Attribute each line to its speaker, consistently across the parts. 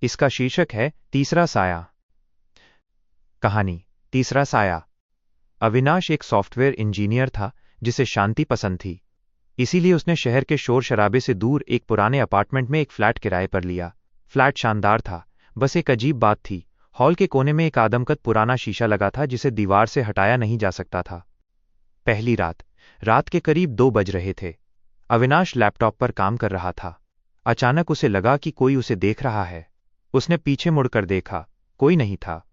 Speaker 1: इसका शीर्षक है तीसरा साया। कहानी तीसरा साया। अविनाश एक सॉफ्टवेयर इंजीनियर था जिसे शांति पसंद थी। इसीलिए उसने शहर के शोर शराबे से दूर एक पुराने अपार्टमेंट में एक फ्लैट किराए पर लिया। फ्लैट शानदार था, बस एक अजीब बात थी। हॉल के कोने में एक आदमकद पुराना शीशा लगा था जिसे दीवार से हटाया नहीं जा सकता था। पहली रात के करीब 2 बज रहे थे। अविनाश लैपटॉप पर काम कर रहा था। अचानक उसे लगा कि कोई उसे देख रहा है। उसने पीछे मुड़कर देखा, कोई नहीं था।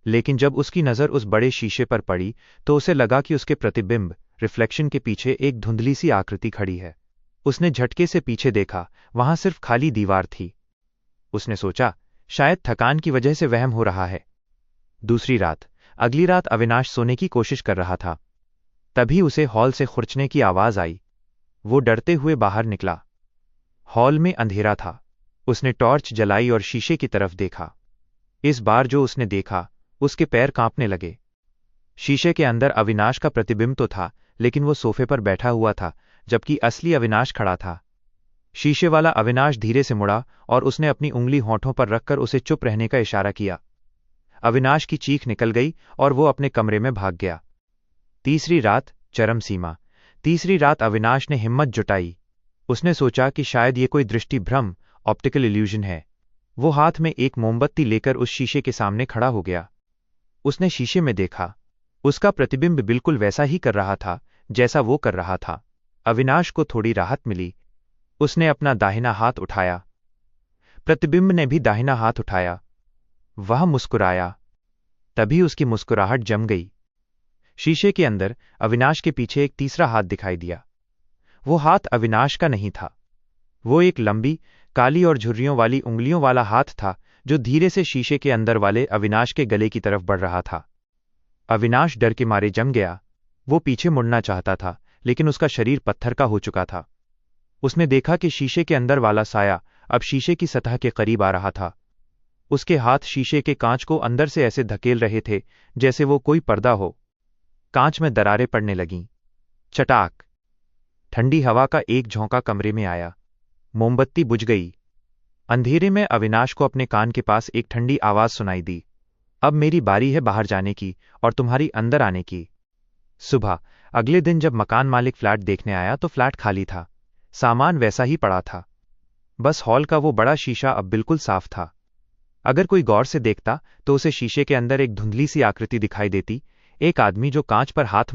Speaker 1: लेकिन जब उसकी नज़र उस बड़े शीशे पर पड़ी तो उसे लगा कि उसके प्रतिबिंब रिफ्लेक्शन के पीछे एक धुंधली सी आकृति खड़ी है। उसने झटके से पीछे देखा, वहां सिर्फ खाली दीवार थी। उसने सोचा, शायद थकान की वजह से वहम हो रहा है। अगली रात अविनाश सोने की कोशिश कर रहा था। तभी उसे हॉल से खुरचने की आवाज आई। वो डरते हुए बाहर निकला। हॉल में अंधेरा था। उसने टॉर्च जलाई और शीशे की तरफ देखा। इस बार जो उसने देखा, उसके पैर कांपने लगे। शीशे के अंदर अविनाश का प्रतिबिंब तो था, लेकिन वो सोफे पर बैठा हुआ था, जबकि असली अविनाश खड़ा था। शीशे वाला अविनाश धीरे से मुड़ा और उसने अपनी उंगली होठों पर रखकर उसे चुप रहने का इशारा किया। अविनाश की चीख निकल गई और वो अपने कमरे में भाग गया। तीसरी रात, चरम सीमा। तीसरी रात अविनाश ने हिम्मत जुटाई। उसने सोचा कि शायद ये कोई दृष्टि भ्रम, ऑप्टिकल इल्यूजन है। वो हाथ में एक मोमबत्ती लेकर उस शीशे के सामने खड़ा हो गया। उसने शीशे में देखा। उसका प्रतिबिंब बिल्कुल वैसा ही कर रहा था जैसा वो कर रहा था। अविनाश को थोड़ी राहत मिली। उसने अपना दाहिना हाथ उठाया। प्रतिबिंब ने भी दाहिना हाथ उठाया। वह मुस्कुराया। तभी उसकी मुस्कुराहट जम गई। शीशे के अंदर अविनाश के पीछे एक तीसरा हाथ दिखाई दिया। वो हाथ अविनाश का नहीं था। वो एक लंबी, काली और झुर्रियों वाली उंगलियों वाला हाथ था जो धीरे से शीशे के अंदर वाले अविनाश के गले की तरफ बढ़ रहा था। अविनाश डर के मारे जम गया। वो पीछे मुड़ना चाहता था, लेकिन उसका शरीर पत्थर का हो चुका था। उसने देखा कि शीशे के अंदर वाला साया अब शीशे की सतह के करीब आ रहा था। उसके हाथ शीशे के कांच को अंदर से ऐसे धकेल रहे थे जैसे वो कोई पर्दा हो। कांच में दरारें पड़ने लगीं। चटाक! ठंडी हवा का एक झोंका कमरे में आया। मोमबत्ती बुझ गई। अंधेरे में अविनाश को अपने कान के पास एक ठंडी आवाज सुनाई दी। अब मेरी बारी है बाहर जाने की और तुम्हारी अंदर आने की। सुबह अगले दिन जब मकान मालिक फ्लैट देखने आया तो फ्लैट खाली था। सामान वैसा ही पड़ा था। बस हॉल का वो बड़ा शीशा अब बिल्कुल साफ था। अगर कोई गौर से देखता तो उसे शीशे के अंदर एक धुंधली सी आकृति दिखाई देती, एक आदमी जो कांच पर हाथ